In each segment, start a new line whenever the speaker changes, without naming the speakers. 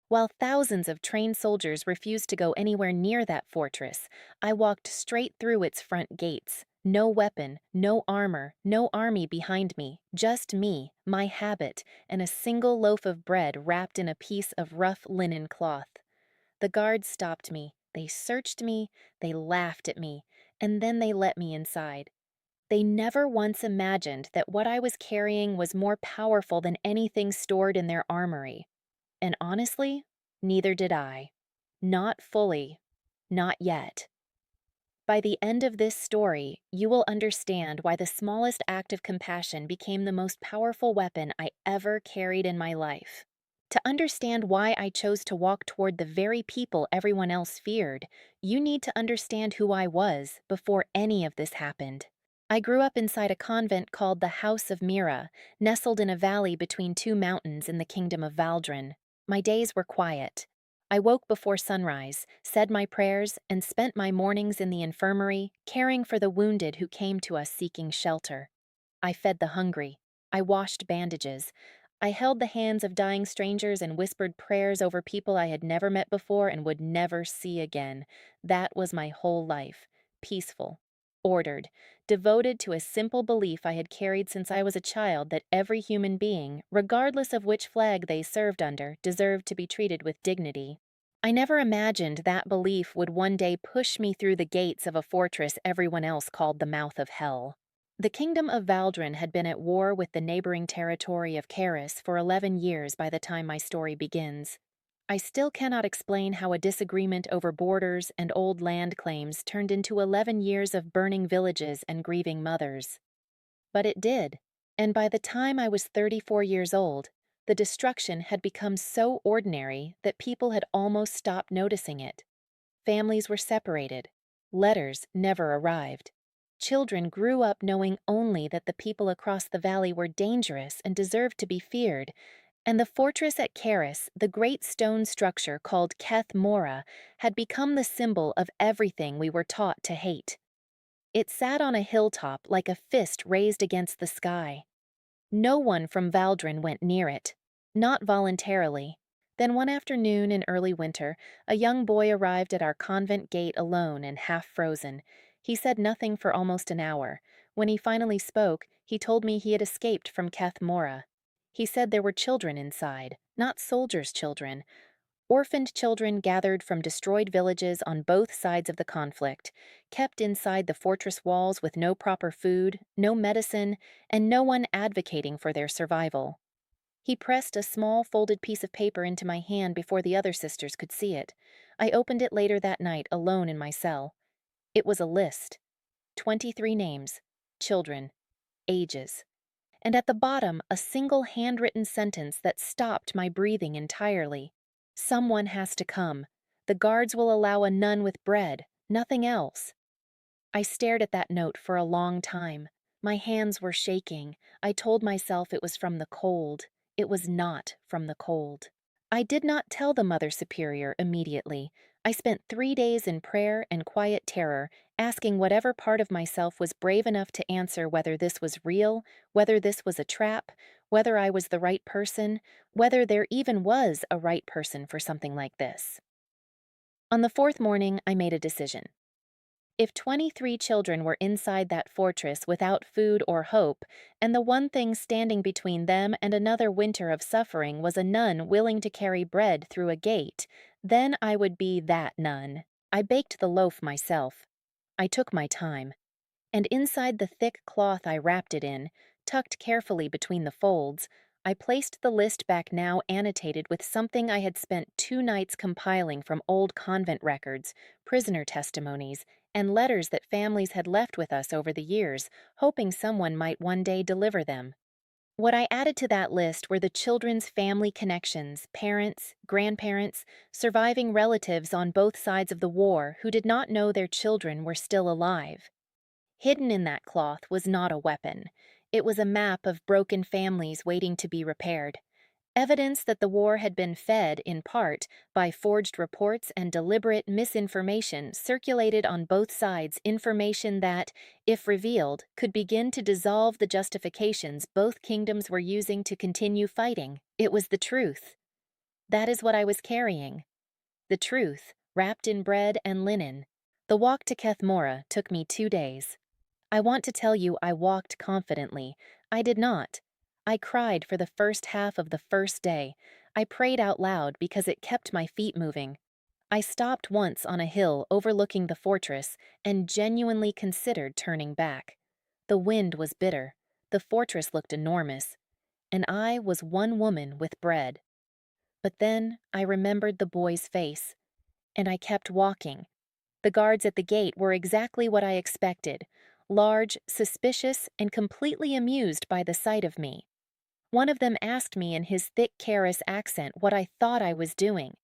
While thousands of trained soldiers refused to go anywhere near that fortress, I walked straight through its front gates. No weapon, no armor, no army behind me, my habit, and a single loaf of bread wrapped in a piece of rough linen cloth. The guards stopped me, they searched me, they laughed at me, and then they let me inside. They never once imagined that what I was carrying was more powerful than anything stored in their armory. And honestly, neither did I. Not fully. Not yet. By the end of this story, you will understand why the smallest act of compassion became the most powerful weapon I ever carried in my life. To understand why I chose to walk toward the very people everyone else feared, you need to understand who I was before any of this happened. I grew up inside a convent called the House of Mira, nestled in a valley between two mountains in the kingdom of Valdrin. My days were quiet. I woke before sunrise, said my prayers, and spent my mornings in the infirmary, caring for the wounded who came to us seeking shelter. I fed the hungry. I washed bandages. I held the hands of dying strangers and whispered prayers over people I had never met before and would never see again. That was my whole life. Peaceful, ordered, devoted to a simple belief I had carried since I was a child that every human being, regardless of which flag they served under, deserved to be treated with dignity. I never imagined that belief would one day push me through the gates of a fortress everyone else called the mouth of hell. The kingdom of Valdrin had been at war with the neighboring territory of Caris for 11 years by the time my story begins. I still cannot explain how a disagreement over borders and old land claims turned into 11 years of burning villages and grieving mothers. But it did, and by the time I was 34 years old, the destruction had become so ordinary that people had almost stopped noticing it. Families were separated. Letters never arrived. Children grew up knowing only that the people across the valley were dangerous and deserved to be feared, and the fortress at Caris, the great stone structure called Keth Mora, had become the symbol of everything we were taught to hate. It sat on a hilltop like a fist raised against the sky. No one from Valdrin went near it, not voluntarily. Then one afternoon in early winter, a young boy arrived at our convent gate alone and half frozen. He said nothing for almost an hour. When he finally spoke, he told me he had escaped from Keth Mora. He said there were children inside, not soldiers' children. Orphaned children gathered from destroyed villages on both sides of the conflict, kept inside the fortress walls with no proper food, no medicine, and no one advocating for their survival. He pressed a small folded piece of paper into my hand before the other sisters could see it. I opened it later that night, alone in my cell. It was a list. 23 names, children, ages. And at the bottom, a single handwritten sentence that stopped my breathing entirely. Someone has to come. The guards will allow a nun with bread, nothing else. I stared at that note for a long time. My hands were shaking. I told myself it was from the cold. It was not from the cold. I did not tell the Mother Superior immediately. I spent 3 days in prayer and quiet terror, asking whatever part of myself was brave enough to answer whether this was real, whether this was a trap, whether I was the right person, whether there even was a right person for something like this. On the fourth morning, I made a decision. If 23 children were inside that fortress without food or hope, and the one thing standing between them and another winter of suffering was a nun willing to carry bread through a gate, then I would be that nun. I baked the loaf myself. I took my time. And inside the thick cloth I wrapped it in, tucked carefully between the folds, I placed the list back now annotated with something I had spent 2 nights compiling from old convent records, prisoner testimonies, and letters that families had left with us over the years, hoping someone might one day deliver them. What I added to that list were the children's family connections, parents, grandparents, surviving relatives on both sides of the war who did not know their children were still alive. Hidden in that cloth was not a weapon. It was a map of broken families waiting to be repaired. Evidence that the war had been fed, in part, by forged reports and deliberate misinformation circulated on both sides, information that, if revealed, could begin to dissolve the justifications both kingdoms were using to continue fighting. It was the truth. That is what I was carrying. The truth, wrapped in bread and linen. The walk to Kethmora took me 2 days. I want to tell you I walked confidently. I did not. I cried for the first half of the first day. I prayed out loud because it kept my feet moving. I stopped once on a hill overlooking the fortress and genuinely considered turning back. The wind was bitter. The fortress looked enormous. And I was one woman with bread. But then I remembered the boy's face, and I kept walking. The guards at the gate were exactly what I expected: large, suspicious, and completely amused by the sight of me. One of them asked me in his thick Karis accent what I thought I was doing.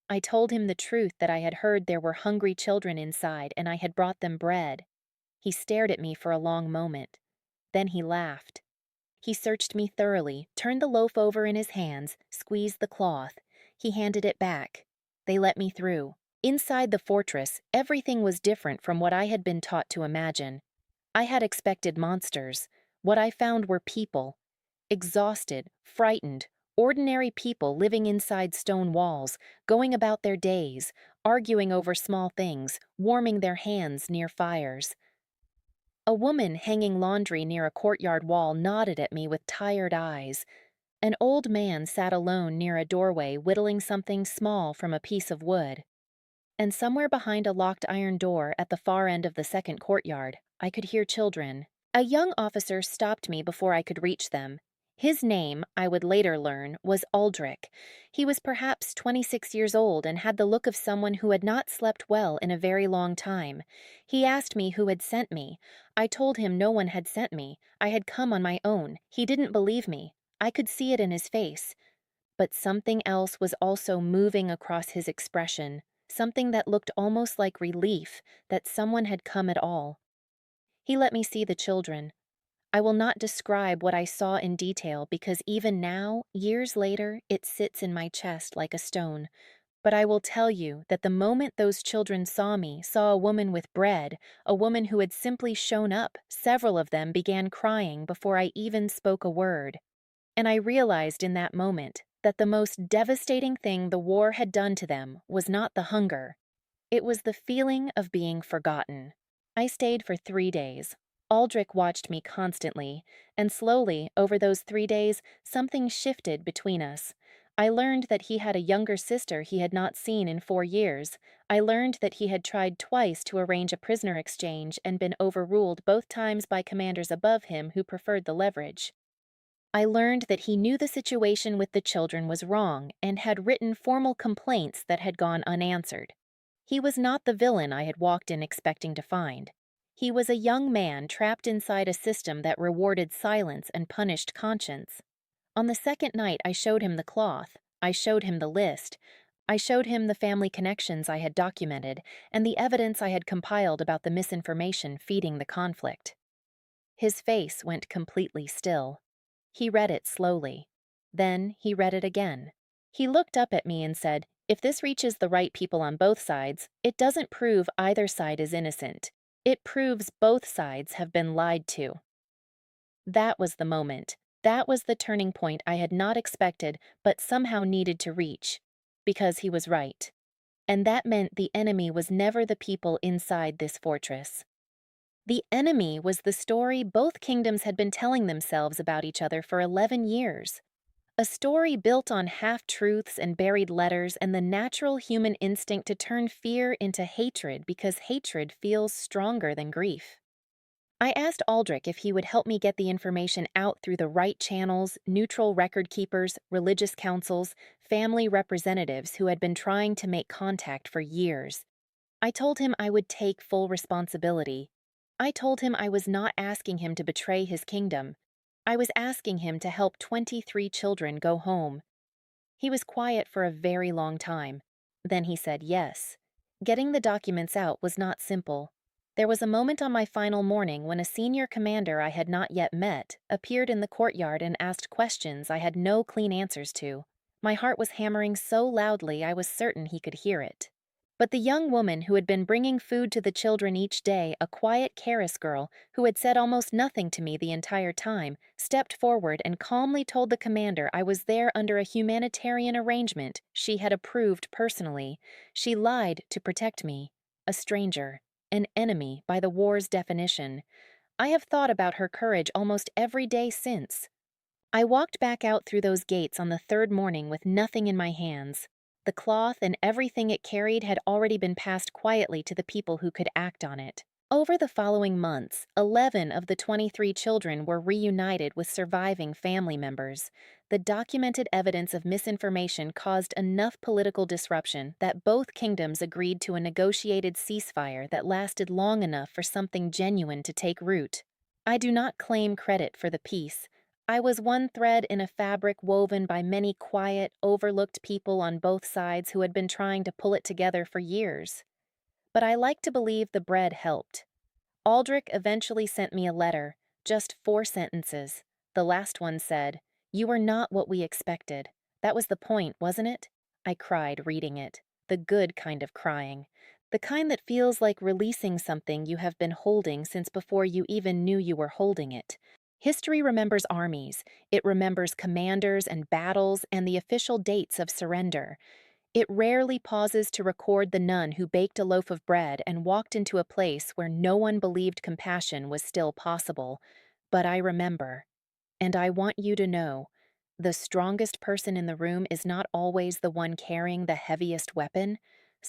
I told him the truth, that I had heard there were hungry children inside and I had brought them bread. He stared at me for a long moment. Then he laughed. He searched me thoroughly, turned the loaf over in his hands, squeezed the cloth. He handed it back. They let me through. Inside the fortress, everything was different from what I had been taught to imagine. I had expected monsters. What I found were people. Exhausted, frightened, ordinary people living inside stone walls, going about their days, arguing over small things, warming their hands near fires. A woman hanging laundry near a courtyard wall nodded at me with tired eyes. An old man sat alone near a doorway whittling something small from a piece of wood. And somewhere behind a locked iron door at the far end of the second courtyard, I could hear children. A young officer stopped me before I could reach them. His name, I would later learn, was Aldrich. He was perhaps 26 years old and had the look of someone who had not slept well in a very long time. He asked me who had sent me. I told him no one had sent me. I had come on my own. He didn't believe me. I could see it in his face. But something else was also moving across his expression, something that looked almost like relief that someone had come at all. He let me see the children. I will not describe what I saw in detail because even now, years later, it sits in my chest like a stone. But I will tell you that the moment those children saw a woman with bread, a woman who had simply shown up, several of them began crying before I even spoke a word. And I realized in that moment that the most devastating thing the war had done to them was not the hunger. It was the feeling of being forgotten. I stayed for 3 days. Aldrich watched me constantly, and slowly, over those 3 days, something shifted between us. I learned that he had a younger sister he had not seen in 4 years. I learned that he had tried twice to arrange a prisoner exchange and been overruled both times by commanders above him who preferred the leverage. I learned that he knew the situation with the children was wrong and had written formal complaints that had gone unanswered. He was not the villain I had walked in expecting to find. He was a young man trapped inside a system that rewarded silence and punished conscience. On the second night, I showed him the cloth. I showed him the list. I showed him the family connections I had documented and the evidence I had compiled about the misinformation feeding the conflict. His face went completely still. He read it slowly. Then he read it again. He looked up at me and said, "If this reaches the right people on both sides, it doesn't prove either side is innocent. It proves both sides have been lied to." That was the moment. That was the turning point I had not expected but somehow needed to reach. Because he was right. And that meant the enemy was never the people inside this fortress. The enemy was the story both kingdoms had been telling themselves about each other for 11 years. A story built on half-truths and buried letters and the natural human instinct to turn fear into hatred because hatred feels stronger than grief. I asked Aldrich if he would help me get the information out through the right channels: neutral record keepers, religious councils, family representatives who had been trying to make contact for years. I told him I would take full responsibility. I told him I was not asking him to betray his kingdom. I was asking him to help 23 children go home. He was quiet for a very long time. Then he said yes. Getting the documents out was not simple. There was a moment on my final morning when a senior commander I had not yet met appeared in the courtyard and asked questions I had no clean answers to. My heart was hammering so loudly I was certain he could hear it. But the young woman who had been bringing food to the children each day, a quiet, careless girl who had said almost nothing to me the entire time, stepped forward and calmly told the commander I was there under a humanitarian arrangement she had approved personally. She lied to protect me. A stranger. An enemy by the war's definition. I have thought about her courage almost every day since. I walked back out through those gates on the third morning with nothing in my hands. The cloth and everything it carried had already been passed quietly to the people who could act on it. Over the following months, 11 of the 23 children were reunited with surviving family members. The documented evidence of misinformation caused enough political disruption that both kingdoms agreed to a negotiated ceasefire that lasted long enough for something genuine to take root. I do not claim credit for the peace. I was one thread in a fabric woven by many quiet, overlooked people on both sides who had been trying to pull it together for years. But I like to believe the bread helped. Aldrich eventually sent me a letter, just 4 sentences. The last one said, "You were not what we expected. That was the point, wasn't it?" I cried reading it. The good kind of crying. The kind that feels like releasing something you have been holding since before you even knew you were holding it. History remembers armies. It remembers commanders and battles and the official dates of surrender. It rarely pauses to record the nun who baked a loaf of bread and walked into a place where no one believed compassion was still possible. But I remember. And I want you to know, the strongest person in the room is not always the one carrying the heaviest weapon.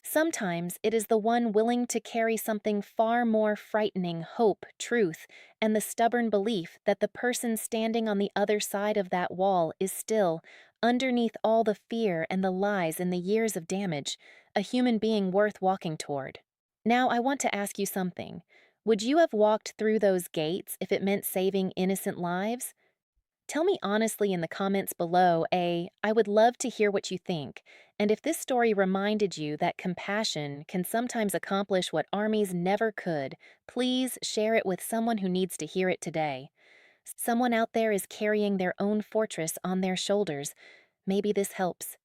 Sometimes it is the one willing to carry something far more frightening: hope, truth, and the stubborn belief that the person standing on the other side of that wall is still, underneath all the fear and the lies and the years of damage, a human being worth walking toward. Now, I want to ask you something. Would you have walked through those gates if it meant saving innocent lives? Tell me honestly in the comments below. I would love to hear what you think. And if this story reminded you that compassion can sometimes accomplish what armies never could, please share it with someone who needs to hear it today. Someone out there is carrying their own fortress on their shoulders. Maybe this helps.